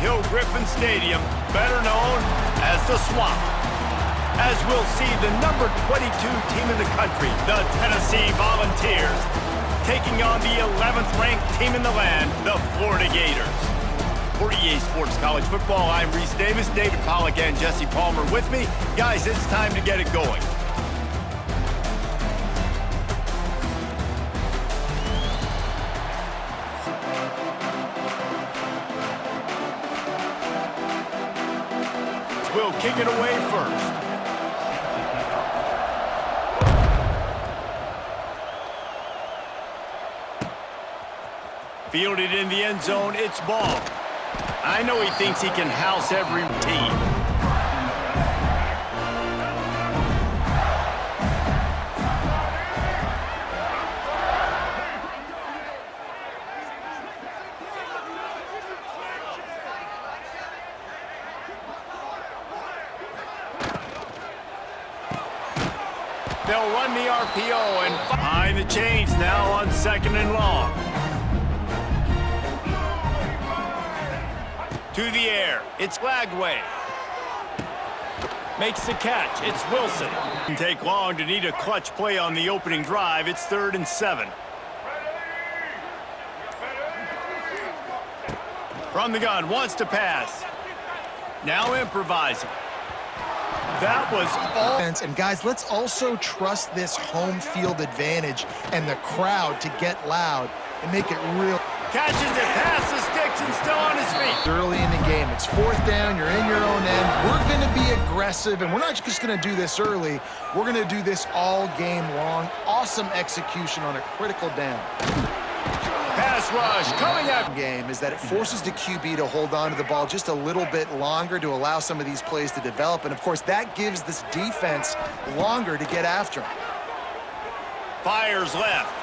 Hill-Griffin Stadium, better known as the Swamp, as we'll see the number 22 team in the country, the Tennessee Volunteers, taking on the 11th ranked team in the land, the Florida Gators. For EA Sports College Football, I'm Reese Davis, David Pollack, and Jesse Palmer with me. Guys, it's time to get it going. We'll kick it away first. Fielded in the end zone, it's ball. I know he thinks he can house every team. They'll run the RPO and behind the chains now on 2nd and long. To the air, it's Lagway. Makes the catch, it's Wilson. Didn't take long to need a clutch play on the opening drive. It's 3rd and 7. From the gun, wants to pass. Now improvising. That was all. And guys, let's also trust this home field advantage and the crowd to get loud and make it real. Catches it past the sticks and still on his feet. Early in the game, it's 4th down, you're in your own end. We're going to be aggressive, and we're not just going to do this early. We're going to do this all game long. Awesome execution on a critical down. Pass rush coming up. Game is that it forces the QB to hold on to the ball just a little bit longer to allow some of these plays to develop, and of course that gives this defense longer to get after him. Fires left.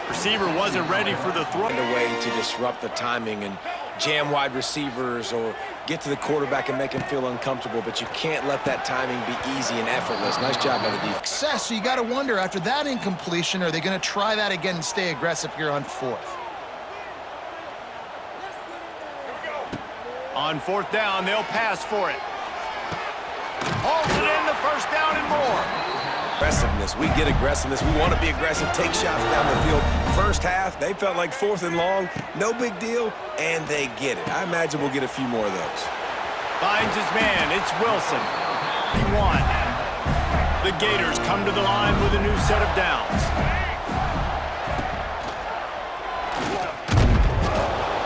Receiver wasn't ready for the throw. Find a way to disrupt the timing and jam wide receivers or get to the quarterback and make him feel uncomfortable, but you can't let that timing be easy and effortless. Nice job by the defense. Success, so you got to wonder, after that incompletion, are they going to try that again and stay aggressive here on 4th? On 4th down, they'll pass for it. Holds it in, the 1st down and more. Aggressiveness. We get aggressiveness. We want to be aggressive, take shots down the field. First half, they felt like 4th and long. No big deal, and they get it. I imagine we'll get a few more of those. Finds his man. It's Wilson. He won. The Gators come to the line with a new set of downs.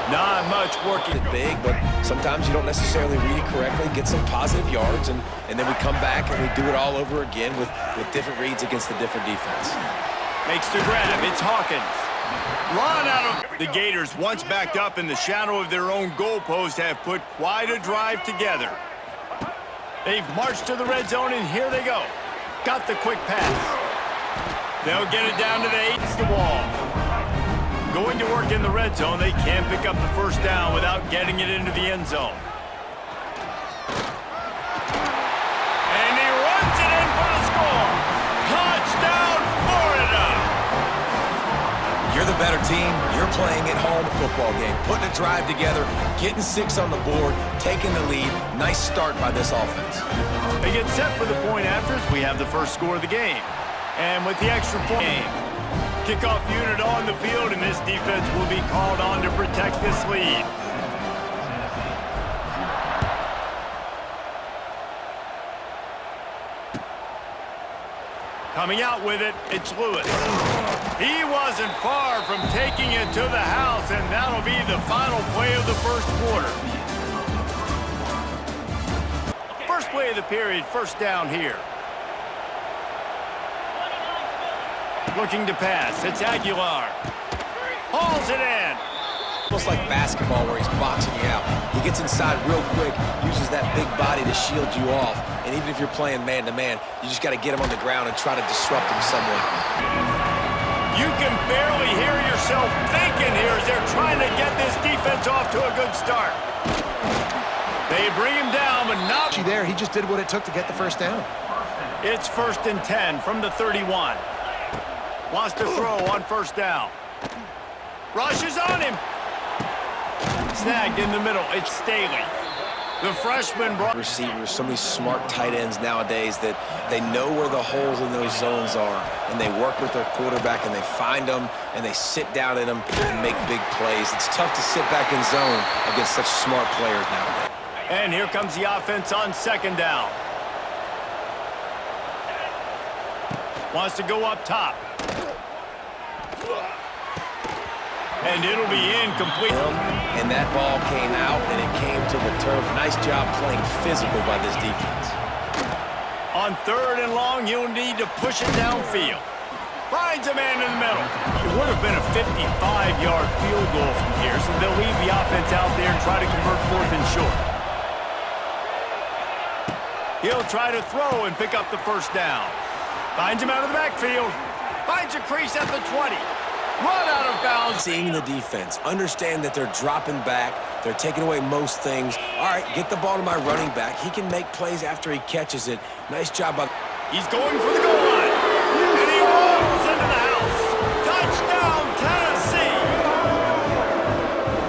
Not much working. Big, but sometimes you don't necessarily read it correctly, get some positive yards, and then we come back and we do it all over again with different reads against the different defense. Makes the grab. It's Hawkins. Run out of... The Gators, once backed up in the shadow of their own goalpost, have put quite a drive together. They've marched to the red zone, and here they go. Got the quick pass. They'll get it down to the 8. It's the wall. Going to work in the red zone, they can't pick up the 1st down without getting it into the end zone. And he runs it in for the score. Touchdown, Florida! You're the better team. You're playing at home football game, putting a drive together, getting 6 on the board, taking the lead. Nice start by this offense. They get set for the point afters. We have the first score of the game. And with the extra point game, kickoff unit on the field, and this defense will be called on to protect this lead. Coming out with it, it's Lewis. He wasn't far from taking it to the house, and that'll be the final play of the 1st quarter. First play of the period, 1st down here. Looking to pass, it's Aguilar. Hauls it in. Almost like basketball where he's boxing you out. He gets inside real quick, uses that big body to shield you off, and even if you're playing man-to-man, you just got to get him on the ground and try to disrupt him some way. You can barely hear yourself thinking here as they're trying to get this defense off to a good start. They bring him down, but not... There, he just did what it took to get the 1st down. It's 1st and 10 from the 31. Wants to throw on 1st down. Rushes on him. Snagged in the middle. It's Staley. The freshman brought receivers, so many smart tight ends nowadays that they know where the holes in those zones are, and they work with their quarterback, and they find them, and they sit down in them and make big plays. It's tough to sit back in zone against such smart players nowadays. And here comes the offense on second down. Wants to go up top. And it'll be incomplete. And that ball came out, and it came to the turf. Nice job playing physical by this defense. On third and long, he'll need to push it downfield. Finds a man in the middle. It would have been a 55-yard field goal from here, so they'll leave the offense out there and try to convert fourth and short. He'll try to throw and pick up the first down. Finds him out of the backfield. Finds a crease at the 20. Run out of bounds. Seeing the defense, understand that they're dropping back, they're taking away most things. All right, get the ball to my running back. He can make plays after he catches it. Nice job by... He's going for the goal line. And he rolls into the house. Touchdown, Tennessee.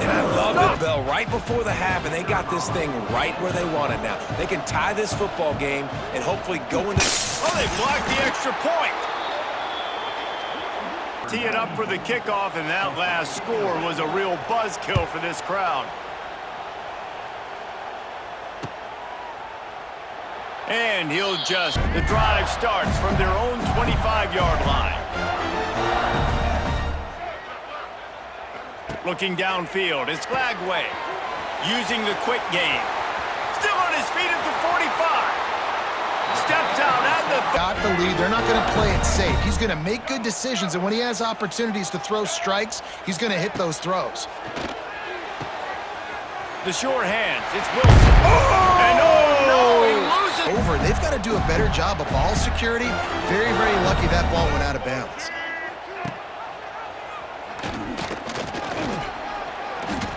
And I love it, Bell, right before the half, and they got this thing right where they want it now. They can tie this football game and hopefully go into... Oh, they blocked the extra point. Tee it up for the kickoff, and that last score was a real buzzkill for this crowd. And he'll just... The drive starts from their own 25-yard line. Looking downfield, it's Lagway. Using the quick game. Still on his feet at the 45. Steps out at the... Got the lead. They're not going to play it safe. He's going to make good decisions, and when he has opportunities to throw strikes, he's going to hit those throws. The short hands. It's Wilson. Oh! And no, he loses. Over. They've got to do a better job of ball security. Very, very lucky that ball went out of bounds.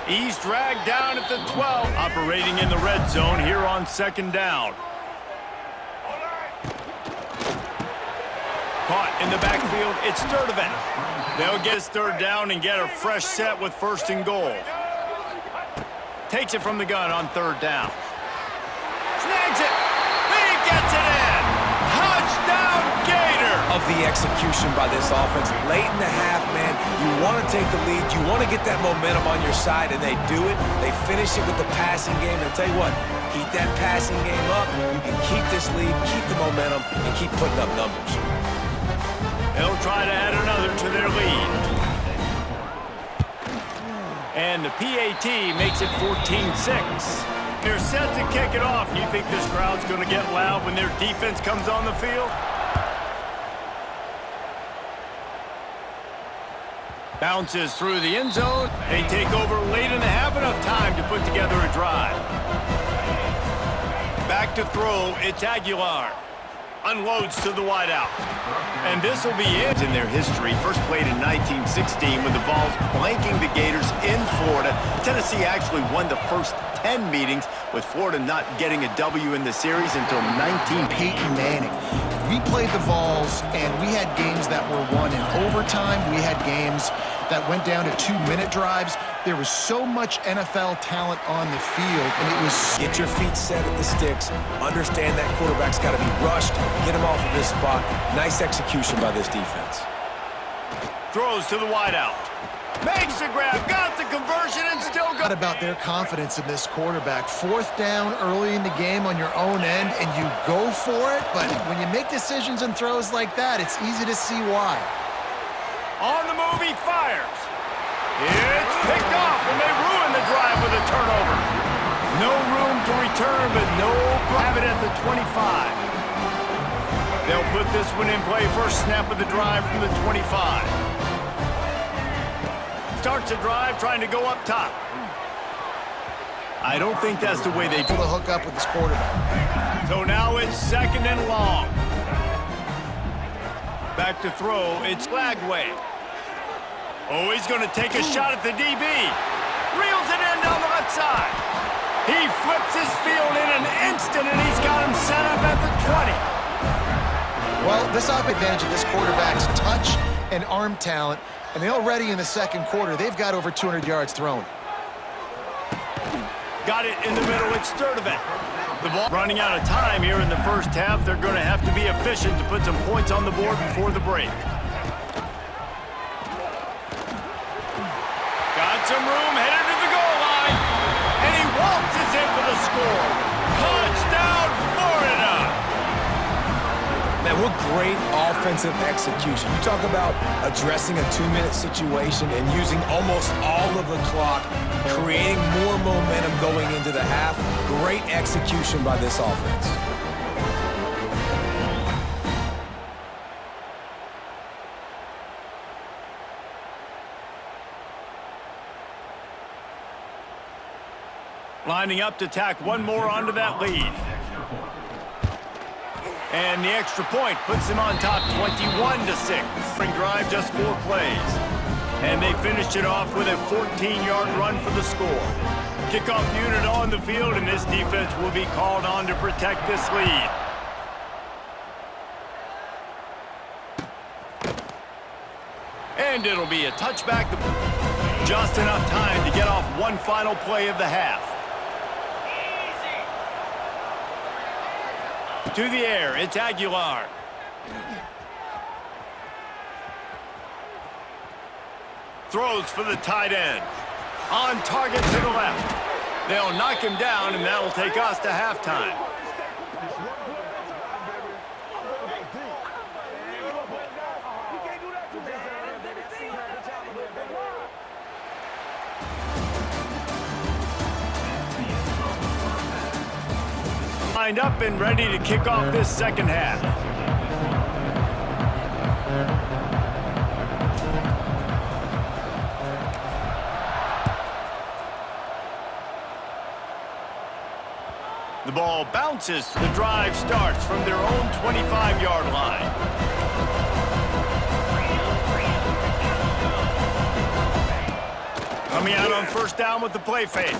He's dragged down at the 12. Operating in the red zone here on second down. Caught in the backfield, it's Sturdivant. They'll get his third down and get a fresh set with first and goal. Takes it from the gun on third down. Snags it. He gets it in. Touchdown, Gator. Of the execution by this offense. Late in the half, man, you want to take the lead. You want to get that momentum on your side, and they do it. They finish it with the passing game. And I'll tell you what, keep that passing game up. You can keep this lead, keep the momentum, and keep putting up numbers. They'll try to add another to their lead. And the PAT makes it 14-6. They're set to kick it off. You think this crowd's going to get loud when their defense comes on the field? Bounces through the end zone. They take over late in the half, enough time to put together a drive. Back to throw, it's Aguilar. Unloads to the wideout. And this will be it in their history. First played in 1916 with the Vols blanking the Gators in Florida. Tennessee actually won the first 10 meetings, with Florida not getting a W in the series until 19. Peyton Manning. We played the Vols, and we had games that were won in overtime. We had games that went down to 2-minute drives. There was so much NFL talent on the field, and it was... Get your feet set at the sticks. Understand that quarterback's got to be rushed. Get him off of this spot. Nice execution by this defense. Throws to the wideout. Makes the grab, got the conversion, and still got... About their confidence in this quarterback. Fourth down early in the game on your own end, and you go for it, but when you make decisions and throws like that, it's easy to see why. On the move, he fires. It's picked off, and they ruin the drive with a turnover. No room to return, but no have it at the 25. They'll put this one in play. First snap of the drive from the 25. Starts the drive trying to go up top. I don't think that's the way they do to hook up with his quarterback. So now it's second and long. Back to throw, it's Lagway. Oh, he's going to take a shot at the DB. Reels it in down the left side. He flips his field in an instant, and he's got him set up at the 20. Well, this off advantage of this quarterback's touch and arm talent, and they already in the second quarter, they've got over 200 yards thrown. Got it in the middle with Sturdivant. The ball running out of time here in the first half. They're going to have to be efficient to put some points on the board before the break. Got some room, headed to the goal line. And he waltzes in for the score. Touchdown, Florida! Man, what great offensive execution. You talk about addressing a 2-minute situation and using almost all of the clock, creating more momentum going into the half. Great execution by this offense. Lining up to tack one more onto that lead. And the extra point puts them on top 21-6. Spring drive, just 4 plays. And they finished it off with a 14-yard run for the score. Kickoff unit on the field, and this defense will be called on to protect this lead. And it'll be a touchback. Just enough time to get off one final play of the half. To the air, it's Aguilar. Throws for the tight end. On target to the left. They'll knock him down, and that'll take us to halftime. Lined up and ready to kick off this second half. The ball bounces. The drive starts from their own 25-yard line. Coming out on first down with the play fake.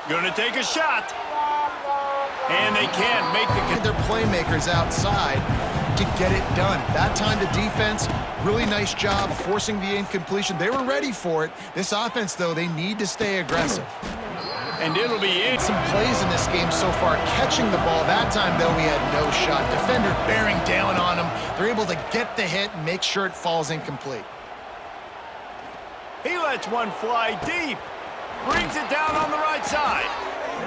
Going to take a shot. And they can't make their playmakers outside to get it done. That time the defense, really nice job forcing the incompletion. They were ready for it. This offense, though, they need to stay aggressive. And it'll be in. Some plays in this game so far catching the ball. That time, though, we had no shot. Defender bearing down on them. They're able to get the hit and make sure it falls incomplete. He lets one fly deep. Brings it down on the right side.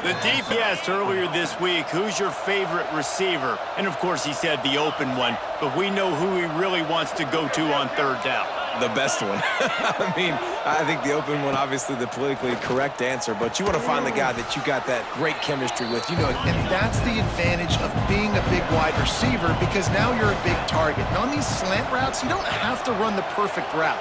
The defense asked earlier this week, who's your favorite receiver? And, of course, he said the open one, but we know who he really wants to go to on third down. The best one. I mean, I think the open one, obviously the politically correct answer, but you want to find the guy that you got that great chemistry with. You know, and that's the advantage of being a big wide receiver, because now you're a big target. And on these slant routes, you don't have to run the perfect route,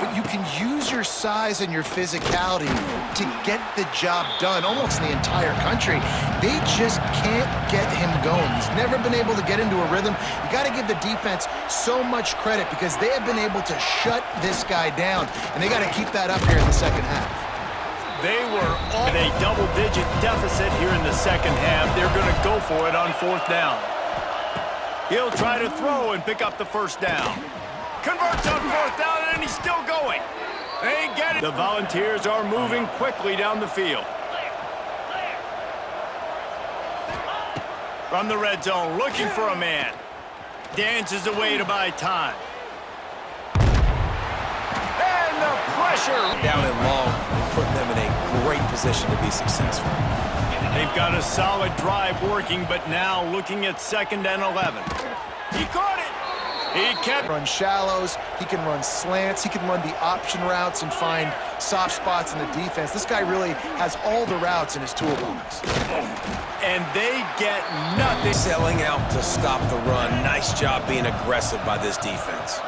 but you can use your size and your physicality to get the job done almost in the entire country. They just can't get him going. He's never been able to get into a rhythm. You got to give the defense so much credit, because they have been able to shut this guy down, and they got to keep that up here in the second half. They were in a double-digit deficit here in the second half. They're going to go for it on fourth down. He'll try to throw and pick up the first down. Converts on fourth down, and he's still going. They get it. The Volunteers are moving quickly down the field. From the red zone, looking for a man. Dances away to buy time. And the pressure. Down and long, and putting them in a great position to be successful. They've got a solid drive working, but now looking at 2nd and 11. He caught it. He kept. Run shallows, he can run slants, he can run the option routes and find soft spots in the defense. This guy really has all the routes in his toolbox. And they get nothing. Selling out to stop the run. Nice job being aggressive by this defense.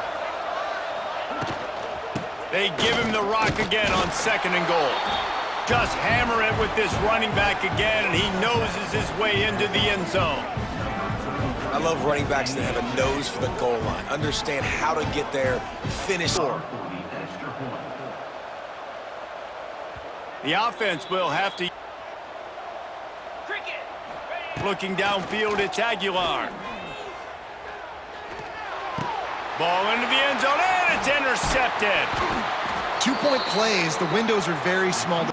They give him the rock again on 2nd and goal. Just hammer it with this running back again, and he noses his way into the end zone. I love running backs that have a nose for the goal line. Understand how to get there, finish. The offense will have to. Looking downfield, it's Aguilar. Ball into the end zone, and it's intercepted. 2-point plays, the windows are very small.